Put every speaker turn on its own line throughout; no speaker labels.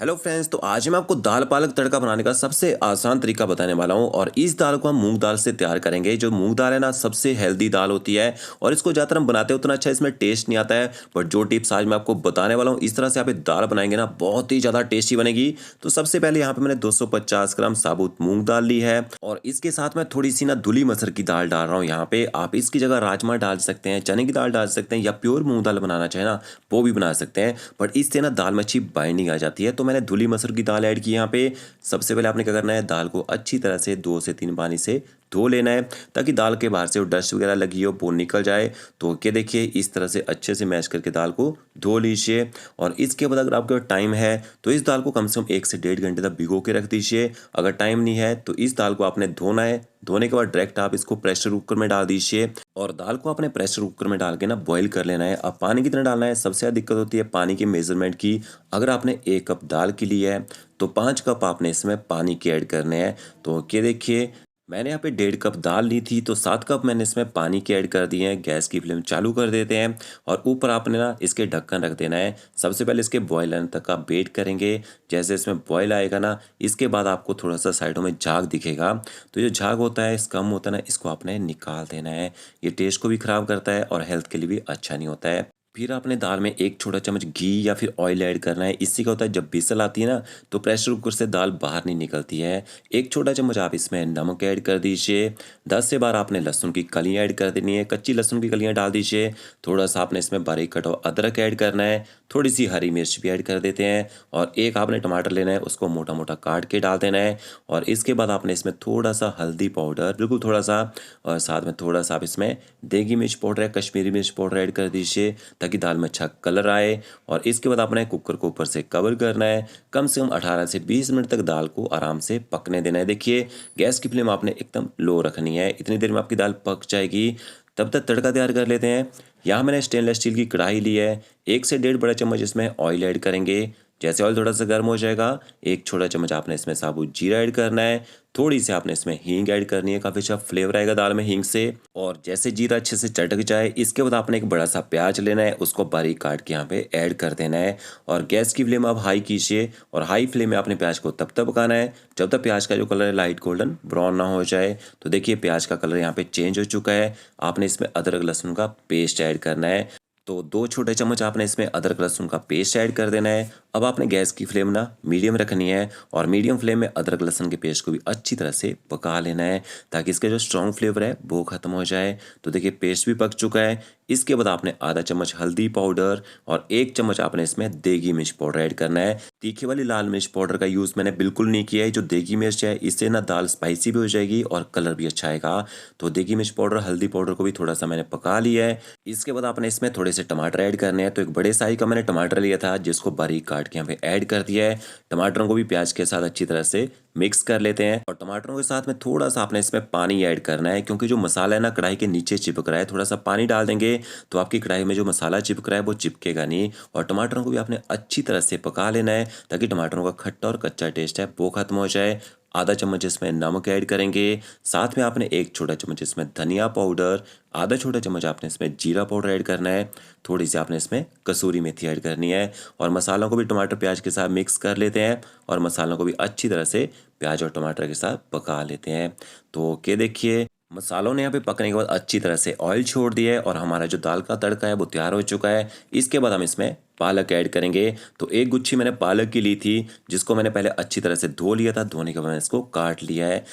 Hello friends, तो आज मैं आपको दाल पालक तड़का बनाने का सबसे आसान तरीका बताने वाला हूं। और इस दाल को हम मूंग दाल से तैयार करेंगे। जो मूंग दाल है ना, सबसे हेल्दी दाल होती है और इसको ज़्यादातर हम बनाते हैं उतना अच्छा इसमें टेस्ट नहीं आता है। बट जो टिप्स आज मैं आपको बताने वाला हूं, इस तरह से आप ये दाल बनाएंगे ना, बहुत ही ज़्यादा टेस्टी बनेगी। तो सबसे पहले यहाँ पे मैंने 250 ग्राम साबुत मूंग दाल ली है और इसके साथ मैं थोड़ी सी ना धुली मसर की दाल डाल रहा हूँ। यहाँ पे आप इसकी जगह राजमा डाल सकते हैं, चने की दाल डाल सकते हैं, या प्योर मूंग दाल बनाना चाहे ना वो भी बना सकते हैं। बट इससे ना दाल में अच्छी बाइंडिंग आ जाती है। तो मैंने धुली मसूर की दाल ऐड की यहाँ पे। सबसे पहले आपने क्या करना है, दाल को अच्छी तरह से 2 से 3 पानी से धो लेना है, ताकि दाल के बाहर से वो डस्ट वगैरह लगी हो वो निकल जाए। तो क्या देखिए, इस तरह से अच्छे से मैश करके दाल को धो लीजिए। और इसके बाद अगर आपके पास टाइम है तो इस दाल को कम से कम 1 से 1.5 घंटे तक भिगो के रख दीजिए। अगर टाइम नहीं है तो इस दाल को आपने धोना है। धोने के बाद डायरेक्ट आप इसको प्रेशर कुकर में डाल दीजिए और दाल को आपने प्रेशर कुकर में डाल के ना बॉईल कर लेना है। अब पानी कितना डालना है, सबसे ज़्यादा दिक्कत होती है पानी के मेजरमेंट की। अगर आपने 1 कप दाल की ली है तो 5 कप आपने इसमें पानी के ऐड करने हैं। तो ये देखिए, मैंने यहाँ पे 1.5 कप दाल ली थी तो 7 कप मैंने इसमें पानी के ऐड कर दिए हैं। गैस की फ्लेम चालू कर देते हैं और ऊपर आपने ना इसके ढक्कन रख देना है। सबसे पहले इसके बॉयल आने तक आप वेट करेंगे। जैसे इसमें बॉयल आएगा ना, इसके बाद आपको थोड़ा सा साइडों में झाग दिखेगा। तो जो झाग होता है, कम होता है ना, इसको आपने निकाल देना है। ये टेस्ट को भी ख़राब करता है और हेल्थ के लिए भी अच्छा नहीं होता है। फिर आपने दाल में 1 छोटा चम्मच घी या फिर ऑयल ऐड करना है। इससे क्या होता है, जब विसल आती है ना तो प्रेशर कुकर से दाल बाहर नहीं निकलती है। 1 छोटा चम्मच आप इसमें नमक ऐड कर दीजिए। 10 से 12 आपने लहसुन की कलियाँ ऐड कर देनी है, कच्ची लहसुन की कलियाँ डाल दीजिए। थोड़ा सा आपने इसमें बारीक कटा हुआ अदरक ऐड करना है। थोड़ी सी हरी मिर्च भी ऐड कर देते हैं और 1 आपने टमाटर लेना है, उसको मोटा मोटा काट के डाल देना है। और इसके बाद आपने इसमें थोड़ा सा हल्दी पाउडर, बिल्कुल थोड़ा सा, और साथ में थोड़ा सा आप इसमें देगी मिर्च पाउडर या कश्मीरी मिर्च पाउडर ऐड कर दीजिए, ताकि दाल में अच्छा कलर आए। और इसके बाद आपने कुकर को ऊपर से कवर करना है। कम से कम 18 से 20 मिनट तक दाल को आराम से पकने देना है। देखिए, गैस की फ्लेम आपने एकदम लो रखनी है। इतनी देर में आपकी दाल पक जाएगी। तब तक तड़का तैयार कर लेते हैं। यहाँ मैंने स्टेनलेस स्टील की कढ़ाई ली है। 1 से 1.5 बड़ा चम्मच इसमें ऑयल ऐड करेंगे। जैसे ऑयल थोड़ा सा गर्म हो जाएगा, 1 छोटा चम्मच आपने इसमें साबुत जीरा ऐड करना है। थोड़ी सी आपने इसमें हींग ऐड करनी है, काफ़ी अच्छा फ्लेवर आएगा दाल में हींग से। और जैसे जीरा अच्छे से चटक जाए, इसके बाद आपने एक बड़ा सा प्याज लेना है, उसको बारीक काट के यहाँ पे ऐड कर देना है। और गैस की फ्लेम आप हाई कीजिए और हाई फ्लेम में आपने प्याज को तब तक पकाना है जब तक प्याज का जो कलर है लाइट गोल्डन ब्राउन ना हो जाए। तो देखिए, प्याज का कलर यहाँ पे चेंज हो चुका है। आपने इसमें अदरक लहसुन का पेस्ट ऐड करना है। तो 2 छोटे चम्मच आपने इसमें अदरक लहसुन का पेस्ट ऐड कर देना है। अब आपने गैस की फ्लेम ना मीडियम रखनी है और मीडियम फ्लेम में अदरक लहसुन के पेस्ट को भी अच्छी तरह से पका लेना है, ताकि इसका जो स्ट्रॉन्ग फ्लेवर है वो खत्म हो जाए। तो देखिए, पेस्ट भी पक चुका है। इसके बाद आपने आधा चम्मच हल्दी पाउडर और 1 चम्मच आपने इसमें देगी मिर्च पाउडर ऐड करना है। तीखे वाली लाल मिर्च पाउडर का यूज़ मैंने बिल्कुल नहीं किया है। जो देगी मिर्च है, इससे ना दाल स्पाइसी भी हो जाएगी और कलर भी अच्छा आएगा। तो देगी मिर्च पाउडर, हल्दी पाउडर को भी थोड़ा सा मैंने पका लिया है। इसके बाद आपने इसमें थोड़े से टमाटर ऐड करने हैं। तो एक बड़े साइज का मैंने टमाटर लिया था, जिसको बारीक काट के यहाँ पे ऐड कर दिया है। टमाटरों को भी प्याज के साथ अच्छी तरह से मिक्स कर लेते हैं और टमाटरों के साथ में थोड़ा सा आपने इसमें पानी ऐड करना है, क्योंकि जो मसाला है ना कढ़ाई के नीचे चिपक रहा है। थोड़ा सा पानी डाल देंगे तो आपकी कढ़ाई में जो मसाला चिपक रहा है वो चिपकेगा नहीं। और टमाटरों को भी आपने अच्छी तरह से पका लेना है, ताकि टमाटरों का खट्टा और कच्चा टेस्ट है वो खत्म हो जाए। आधा चम्मच इसमें नमक ऐड करेंगे। साथ में आपने 1 छोटा चम्मच इसमें धनिया पाउडर, आधा छोटा चम्मच आपने इसमें जीरा पाउडर ऐड करना है। थोड़ी सी आपने इसमें कसूरी मेथी ऐड करनी है। और मसालों को भी टमाटर प्याज के साथ मिक्स कर लेते हैं और मसालों को भी अच्छी तरह से प्याज और टमाटर के साथ पका लेते हैं। तो ओके, देखिए, मसालों ने यहाँ पे पकने के बाद अच्छी तरह से ऑयल छोड़ दिया है और हमारा जो दाल का तड़का है वो तैयार हो चुका है। इसके बाद हम इसमें पालक ऐड करेंगे। तो 1 गुच्छी मैंने पालक की ली थी, जिसको मैंने पहले अच्छी तरह से धो लिया था। धोने के बाद मैंने इसको काट लिया है।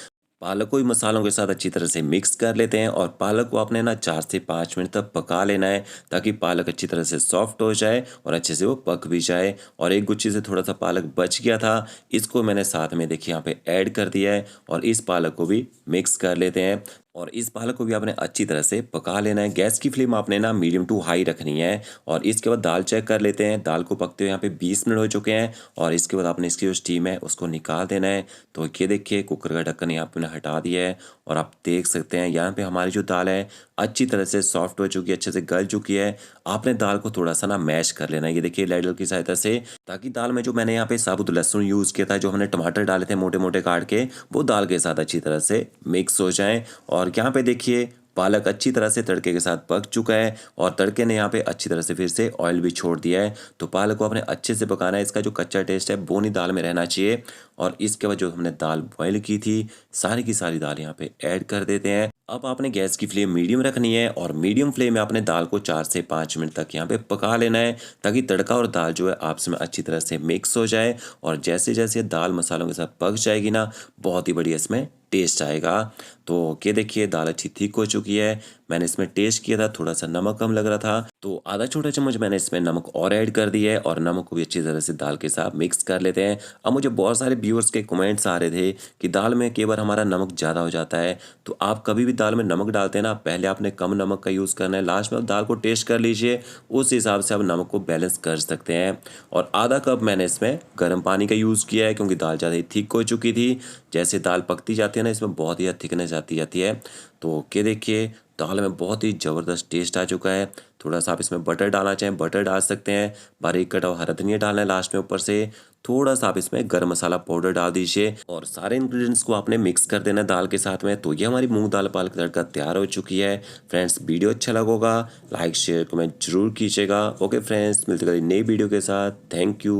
पालक को भी मसालों के साथ अच्छी तरह से मिक्स कर लेते हैं और पालक को आपने ना 4 से 5 मिनट तक पका लेना है, ताकि पालक अच्छी तरह से सॉफ्ट हो जाए और अच्छे से वो पक भी जाए। और 1 गुच्छी से थोड़ा सा पालक बच गया था, इसको मैंने साथ में देखिए यहाँ पे ऐड कर दिया है और इस पालक को भी मिक्स कर लेते हैं। और इस पालक को भी आपने अच्छी तरह से पका लेना है। गैस की फ्लेम आपने ना मीडियम टू हाई रखनी है। और इसके बाद दाल चेक कर लेते हैं। दाल को पकते हुए यहाँ पे 20 मिनट हो चुके हैं और इसके बाद आपने इसकी जो स्टीम है उसको निकाल देना है। तो ये देखिए, कुकर का ढक्कन यहाँ पे मैंने हटा दिया है और आप देख सकते हैं यहाँ पे हमारी जो दाल है अच्छी तरह से सॉफ्ट हो चुकी है, अच्छे से गल चुकी है। आपने दाल को थोड़ा सा ना मैश कर लेना है, ये देखिए लैडर की सहायता से, ताकि दाल में जो मैंने यहाँ पे साबुत लहसुन यूज़ किया था, जो हमने टमाटर डाले थे मोटे मोटे काट के, वो दाल के साथ अच्छी तरह से मिक्स हो जाएं। और यहाँ पे देखिए, पालक अच्छी तरह से तड़के के साथ पक चुका है और तड़के ने यहाँ पे अच्छी तरह से फिर से ऑयल भी छोड़ दिया है। तो पालक को आपने अच्छे से पकाना है, इसका जो कच्चा टेस्ट है वो नहीं दाल में रहना चाहिए। और इसके बाद जो हमने दाल बॉयल की थी, सारी की सारी दाल यहाँ पे ऐड कर देते हैं। अब आपने गैस की फ्लेम मीडियम रखनी है और मीडियम फ्लेम में आपने दाल को 4 से 5 मिनट तक यहाँ पे पका लेना है, ताकि तड़का और दाल जो है आपस में अच्छी तरह से मिक्स हो जाए। और जैसे जैसे दाल मसालों के साथ पक जाएगी ना, बहुत ही बढ़िया इसमें टेस्ट आएगा। तो ये देखिए दाल अच्छी थिक हो चुकी है। मैंने इसमें टेस्ट किया था, थोड़ा सा नमक कम लग रहा था, तो आधा छोटा चम्मच मैंने इसमें नमक और ऐड कर दिया है और नमक को भी अच्छी तरह से दाल के साथ मिक्स कर लेते हैं। अब मुझे बहुत सारे व्यूअर्स के कमेंट्स आ रहे थे कि दाल में कई बार हमारा नमक ज़्यादा हो जाता है। तो आप कभी भी दाल में नमक डालते हैं ना, पहले आपने कम नमक का यूज़ करना है, लास्ट में आप दाल को टेस्ट कर लीजिए, उस हिसाब से आप नमक को बैलेंस कर सकते हैं। और आधा कप मैंने इसमें गर्म पानी का यूज़ किया है, क्योंकि दाल ज़्यादा ही थिक हो चुकी थी। जैसे दाल पकती जाती है ना, इसमें बहुत ही थिकनेस आती जाती है। तो ये देखिए दाल में बहुत ही ज़बरदस्त टेस्ट आ चुका है। थोड़ा सा आप इसमें बटर डालना चाहें बटर डाल सकते हैं, बारीक कटा हुआ हरा धनिया डालना है लास्ट में ऊपर से, थोड़ा सा आप इसमें गरम मसाला पाउडर डाल दीजिए और सारे इंग्रेडिएंट्स को आपने मिक्स कर देना है दाल के साथ में। तो ये हमारी मूंग दाल पालक तड़का तैयार हो चुकी है। फ्रेंड्स वीडियो अच्छा लगा होगा, लाइक शेयर कमेंट जरूर कीजिएगा। ओके फ्रेंड्स, मिलते हैं नई वीडियो के साथ। Thank you.